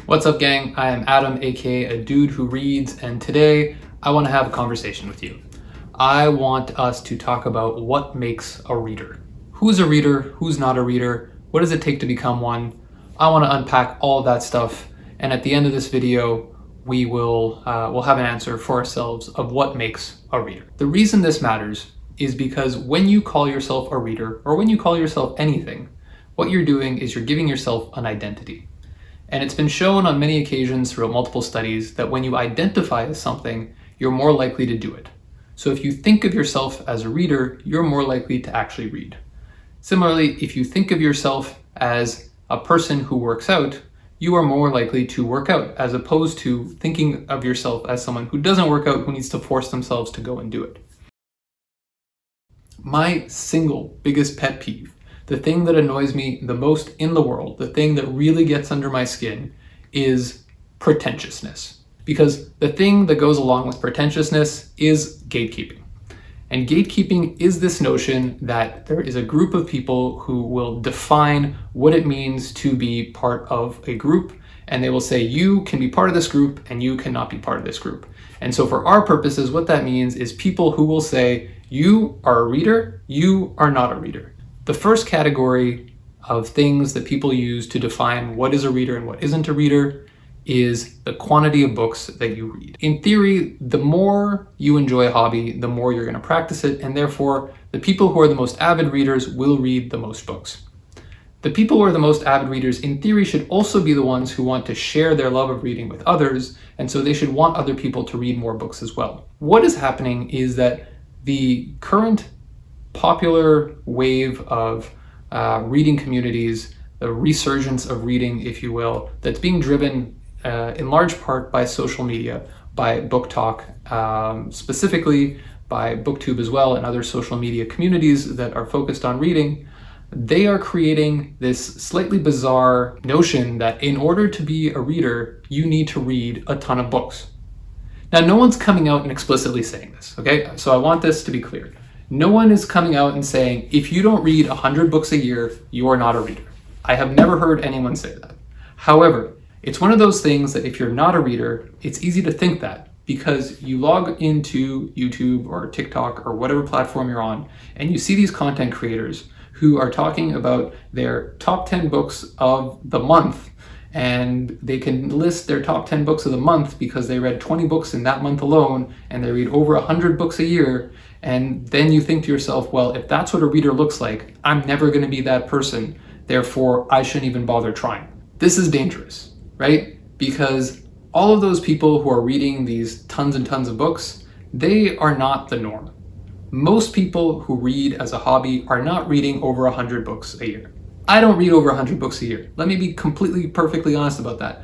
What's up, gang? I am Adam, aka a dude who reads, and today I want to have a conversation with you. I want us to talk about what makes a reader. Who's a reader? Who's not a reader? What does it take to become one? I want to unpack all of that stuff, and at the end of this video, we'll have an answer for ourselves of what makes a reader. The reason this matters is because when you call yourself a reader, or when you call yourself anything, what you're doing is you're giving yourself an identity. And it's been shown on many occasions throughout multiple studies that when you identify as something, you're more likely to do it. So if you think of yourself as a reader, you're more likely to actually read. Similarly, if you think of yourself as a person who works out, you are more likely to work out, as opposed to thinking of yourself as someone who doesn't work out, who needs to force themselves to go and do it. My single biggest pet peeve, the thing that annoys me the most in the world, the thing that really gets under my skin, is pretentiousness. Because the thing that goes along with pretentiousness is gatekeeping. And gatekeeping is this notion that there is a group of people who will define what it means to be part of a group, and they will say, you can be part of this group and you cannot be part of this group. And so for our purposes, what that means is people who will say, you are a reader, you are not a reader. The first category of things that people use to define what is a reader and what isn't a reader is the quantity of books that you read. In theory, the more you enjoy a hobby, the more you're going to practice it, and therefore the people who are the most avid readers will read the most books. The people who are the most avid readers, in theory, should also be the ones who want to share their love of reading with others, and so they should want other people to read more books as well. What is happening is that the current popular wave of reading communities, the resurgence of reading, if you will, that's being driven in large part by social media, by Book Talk, specifically by BookTube as well, and other social media communities that are focused on reading. They are creating this slightly bizarre notion that in order to be a reader, you need to read a ton of books. Now, no one's coming out and explicitly saying this, okay? So I want this to be clear. No one is coming out and saying, if you don't read 100 books a year, you are not a reader. I have never heard anyone say that. However, it's one of those things that if you're not a reader, it's easy to think that because you log into YouTube or TikTok or whatever platform you're on, and you see these content creators who are talking about their top 10 books of the month, and they can list their top 10 books of the month because they read 20 books in that month alone, and they read over 100 books a year. And then you think to yourself, well, if that's what a reader looks like, I'm never going to be that person. Therefore, I shouldn't even bother trying. This is dangerous, right? Because all of those people who are reading these tons and tons of books, they are not the norm. Most people who read as a hobby are not reading over 100 books a year. I don't read over 100 books a year. Let me be completely, perfectly honest about that.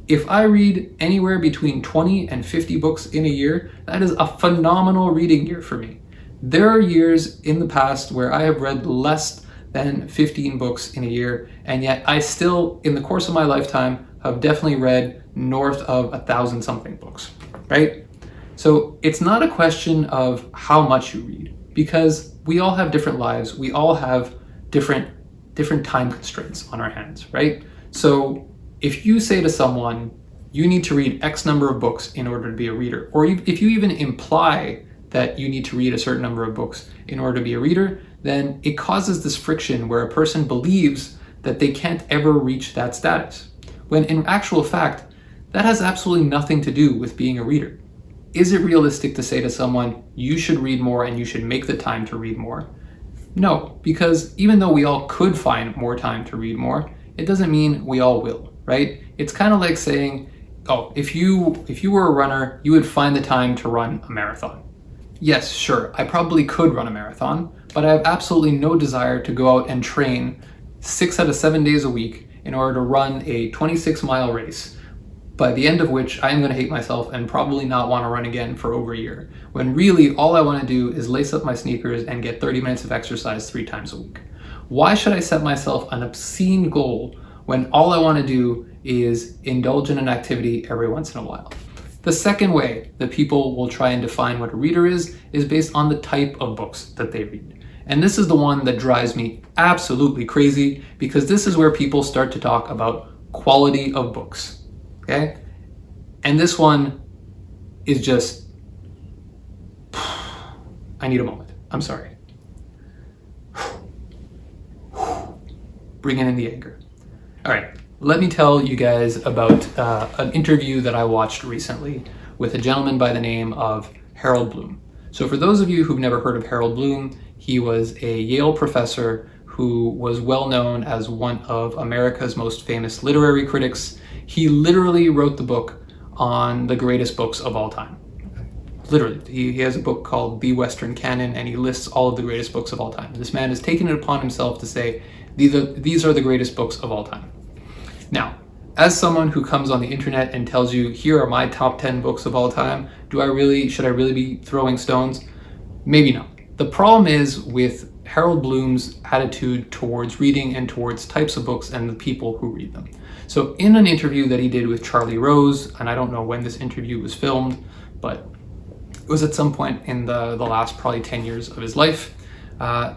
If I read anywhere between 20 and 50 books in a year, that is a phenomenal reading year for me. There are years in the past where I have read less than 15 books in a year, and yet I still, in the course of my lifetime, have definitely read north of 1,000 something books, right? So it's not a question of how much you read, because we all have different lives. We all have different time constraints on our hands, right? So if you say to someone, you need to read X number of books in order to be a reader, or if you even imply that you need to read a certain number of books in order to be a reader, then it causes this friction where a person believes that they can't ever reach that status. When in actual fact, that has absolutely nothing to do with being a reader. Is it realistic to say to someone, you should read more and you should make the time to read more? No, because even though we all could find more time to read more, it doesn't mean we all will, right? It's kind of like saying, oh, if you were a runner, you would find the time to run a marathon. Yes, sure, I probably could run a marathon, but I have absolutely no desire to go out and train 6 out of 7 days a week in order to run a 26-mile race, by the end of which I am going to hate myself and probably not want to run again for over a year, when really all I want to do is lace up my sneakers and get 30 minutes of exercise 3 times a week. Why should I set myself an obscene goal when all I want to do is indulge in an activity every once in a while? The second way that people will try and define what a reader is based on the type of books that they read. And this is the one that drives me absolutely crazy, because this is where people start to talk about quality of books. okay? And this one is just, I need a moment. I'm sorry. Bringing in the anger. All right, let me tell you guys about an interview that I watched recently with a gentleman by the name of Harold Bloom. So for those of you who've never heard of Harold Bloom, he was a Yale professor who was well known as one of America's most famous literary critics. He literally wrote the book on the greatest books of all time. Literally, he has a book called The Western Canon, and he lists all of the greatest books of all time. This man has taken it upon himself to say, these are the greatest books of all time. Now, as someone who comes on the internet and tells you, here are my top 10 books of all time, should I really be throwing stones? Maybe not. The problem is with Harold Bloom's attitude towards reading and towards types of books and the people who read them. So in an interview that he did with Charlie Rose, and I don't know when this interview was filmed, but it was at some point in the last probably 10 years of his life,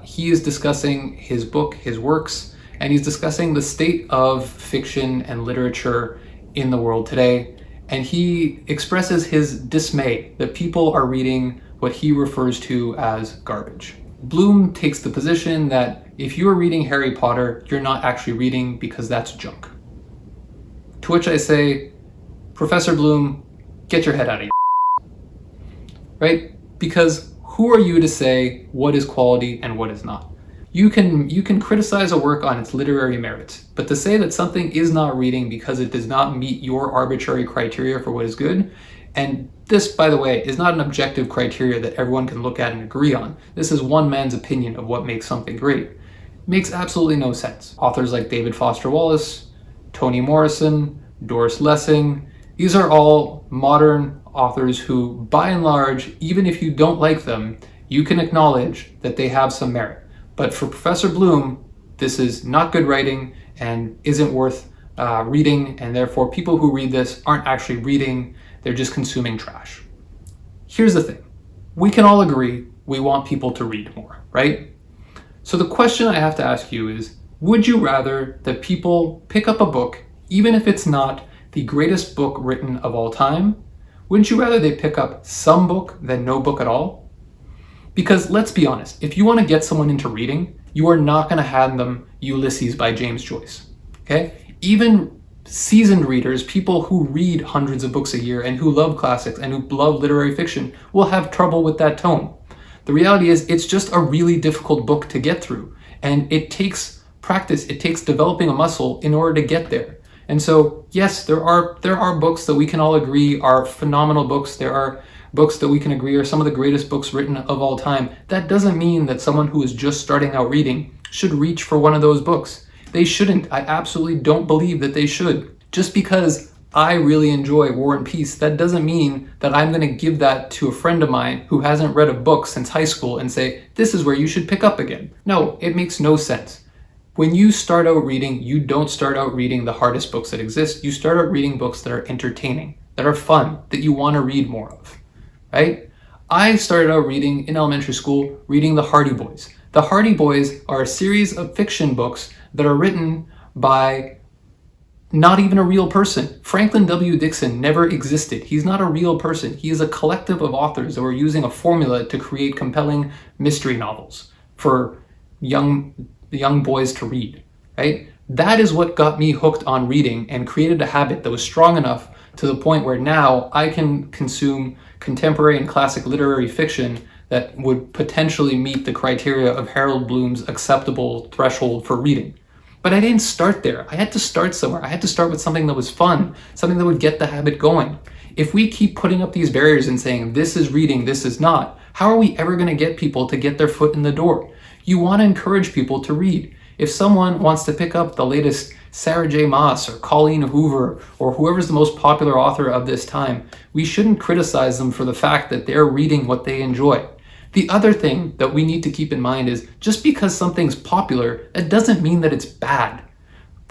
he is discussing his book, his works, and he's discussing the state of fiction and literature in the world today. And he expresses his dismay that people are reading what he refers to as garbage. Bloom takes the position that if you are reading Harry Potter, you're not actually reading because that's junk. To which I say, Professor Bloom, get your head out of here. Right? Because who are you to say what is quality and what is not? You can criticize a work on its literary merits, but to say that something is not reading because it does not meet your arbitrary criteria for what is good, and this, by the way, is not an objective criteria that everyone can look at and agree on. This is one man's opinion of what makes something great. It makes absolutely no sense. Authors like David Foster Wallace, Toni Morrison, Doris Lessing, these are all modern authors who, by and large, even if you don't like them, you can acknowledge that they have some merit. But for Professor Bloom, this is not good writing and isn't worth reading, and therefore people who read this aren't actually reading, they're just consuming trash. Here's the thing. We can all agree we want people to read more, right? So the question I have to ask you is, would you rather that people pick up a book, even if it's not the greatest book written of all time? Wouldn't you rather they pick up some book than no book at all? Because let's be honest, if you want to get someone into reading, you are not going to hand them Ulysses by James Joyce, okay? Even seasoned readers, people who read hundreds of books a year and who love classics and who love literary fiction, will have trouble with that tone. The reality is it's just a really difficult book to get through, and it takes practice, it takes developing a muscle in order to get there. And so, yes, there are books that we can all agree are phenomenal books. There are books that we can agree are some of the greatest books written of all time. That doesn't mean that someone who is just starting out reading should reach for one of those books. They shouldn't. I absolutely don't believe that they should. Just because I really enjoy War and Peace, that doesn't mean that I'm going to give that to a friend of mine who hasn't read a book since high school and say, this is where you should pick up again. No, it makes no sense. When you start out reading, you don't start out reading the hardest books that exist. You start out reading books that are entertaining, that are fun, that you want to read more of, right? I started out reading in elementary school, reading the Hardy Boys. The Hardy Boys are a series of fiction books that are written by not even a real person. Franklin W. Dixon never existed. He's not a real person. He is a collective of authors that were using a formula to create compelling mystery novels for young boys to read, right? That is what got me hooked on reading and created a habit that was strong enough to the point where now I can consume contemporary and classic literary fiction that would potentially meet the criteria of Harold Bloom's acceptable threshold for reading. But I didn't start there. I had to start somewhere. I had to start with something that was fun, something that would get the habit going. If we keep putting up these barriers and saying, this is reading, this is not, how are we ever going to get people to get their foot in the door? You want to encourage people to read. If someone wants to pick up the latest Sarah J. Maas or Colleen Hoover or whoever's the most popular author of this time, we shouldn't criticize them for the fact that they're reading what they enjoy. The other thing that we need to keep in mind is just because something's popular, it doesn't mean that it's bad.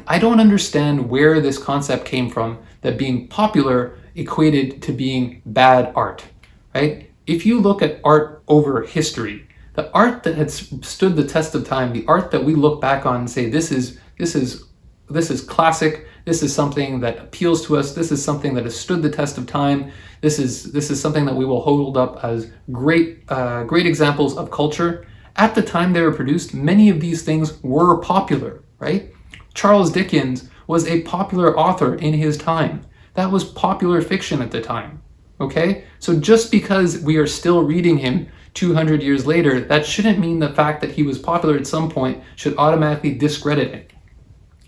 I don't understand where this concept came from that being popular equated to being bad art, right? If you look at art over history, the art that has stood the test of time, the art that we look back on and say, this is classic, This is something that appeals to us. This is something that has stood the test of time. This is something that we will hold up as great examples of culture. At the time they were produced, many of these things were popular, right? Charles Dickens was a popular author in his time. That was popular fiction at the time, okay? So just because we are still reading him 200 years later, that shouldn't mean the fact that he was popular at some point should automatically discredit it.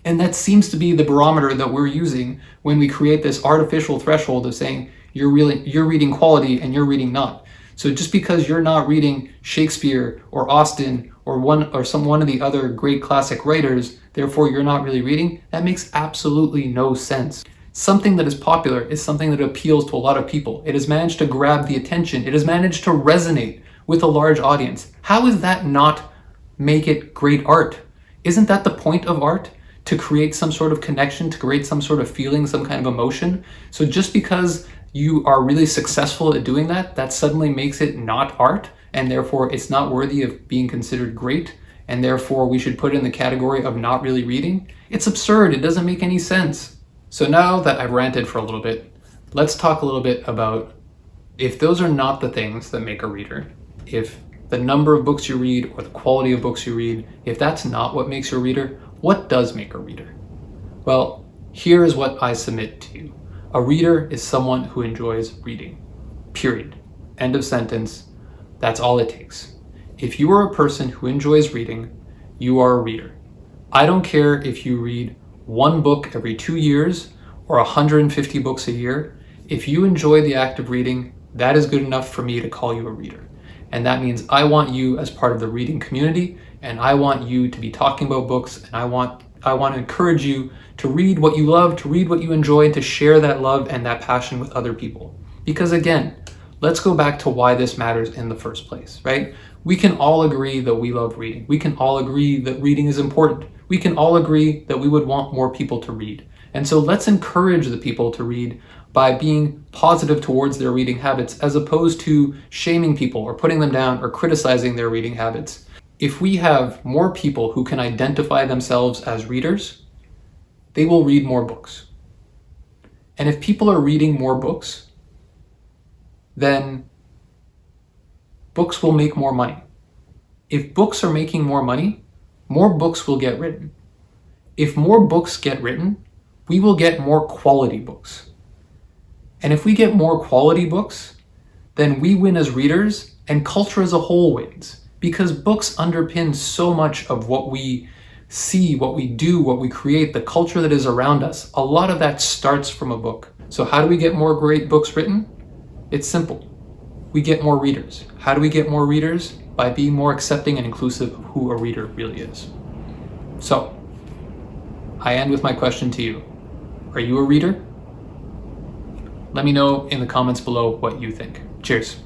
And that seems to be the barometer that we're using when we create this artificial threshold of saying you're reading quality and you're reading not. So just because you're not reading Shakespeare or Austen or one of the other great classic writers, therefore you're not really reading, that makes absolutely no sense. Something that is popular is something that appeals to a lot of people. It has managed to grab the attention. It has managed to resonate with a large audience. How is that not make it great art? Isn't that the point of art? To create some sort of connection, to create some sort of feeling, some kind of emotion? So just because you are really successful at doing that, that suddenly makes it not art, and therefore it's not worthy of being considered great, and therefore we should put it in the category of not really reading? It's absurd. It doesn't make any sense. So now that I've ranted for a little bit, let's talk a little bit about if those are not the things that make a reader, if the number of books you read or the quality of books you read, if that's not what makes you a reader, what does make a reader? Well, here is what I submit to you. A reader is someone who enjoys reading. Period. End of sentence. That's all it takes. If you are a person who enjoys reading, you are a reader. I don't care if you read one book every 2 years or 150 books a year. If you enjoy the act of reading, that is good enough for me to call you a reader. And that means I want you as part of the reading community, and I want you to be talking about books, and I want to encourage you to read what you love, to read what you enjoy, and to share that love and that passion with other people. Because again, let's go back to why this matters in the first place, right? We can all agree that we love reading. We can all agree that reading is important. We can all agree that we would want more people to read. And so let's encourage the people to read by being positive towards their reading habits, as opposed to shaming people or putting them down or criticizing their reading habits. If we have more people who can identify themselves as readers, they will read more books. And if people are reading more books, then books will make more money. If books are making more money, more books will get written. If more books get written, we will get more quality books. And if we get more quality books, then we win as readers and culture as a whole wins. Because books underpin so much of what we see, what we do, what we create, the culture that is around us. A lot of that starts from a book. So how do we get more great books written? It's simple. We get more readers. How do we get more readers? By being more accepting and inclusive of who a reader really is. So, I end with my question to you. Are you a reader? Let me know in the comments below what you think. Cheers.